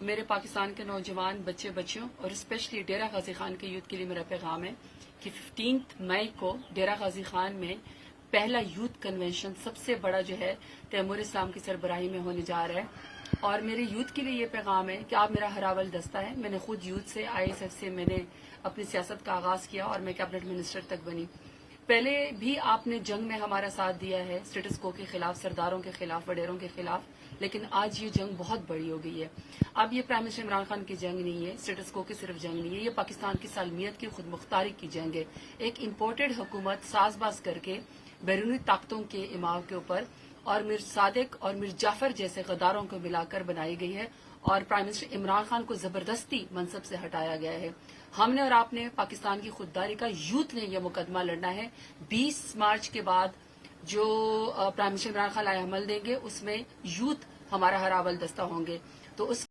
میرے پاکستان کے نوجوان بچے بچیوں اور اسپیشلی ڈیرہ غازی خان کے یوتھ کے لیے میرا پیغام ہے کہ 15 مئی کو ڈیرہ غازی خان میں پہلا یوتھ کنونشن سب سے بڑا جو ہے تیمور اسلام کی سربراہی میں ہونے جا رہا ہے، اور میرے یوتھ کے لیے یہ پیغام ہے کہ آپ میرا ہراول دستہ ہے۔ میں نے خود یوتھ سے ISF سے میں نے اپنی سیاست کا آغاز کیا اور میں کیبنٹ منسٹر تک بنی۔ پہلے بھی آپ نے جنگ میں ہمارا ساتھ دیا ہے، اسٹیٹس کو کے خلاف، سرداروں کے خلاف، وڈیروں کے خلاف، لیکن آج یہ جنگ بہت بڑی ہو گئی ہے۔ اب یہ پرائم منسٹر عمران خان کی جنگ نہیں ہے، اسٹیٹس کو کی صرف جنگ نہیں ہے، یہ پاکستان کی سالمیت کی خود مختاری کی جنگ ہے۔ ایک امپورٹڈ حکومت ساز باز کر کے بیرونی طاقتوں کے اماؤ کے اوپر اور میر صادق اور میر جعفر جیسے غداروں کو ملا کر بنائی گئی ہے، اور پرائم منسٹر عمران خان کو زبردستی منصب سے ہٹایا گیا ہے۔ ہم نے اور آپ نے پاکستان کی خودداری کا، یوتھ نے یہ مقدمہ لڑنا ہے۔ 20 مارچ کے بعد جو پرائم منسٹر عمران خان عمل دیں گے اس میں یوتھ ہمارا ہراول دستہ ہوں گے، تو اس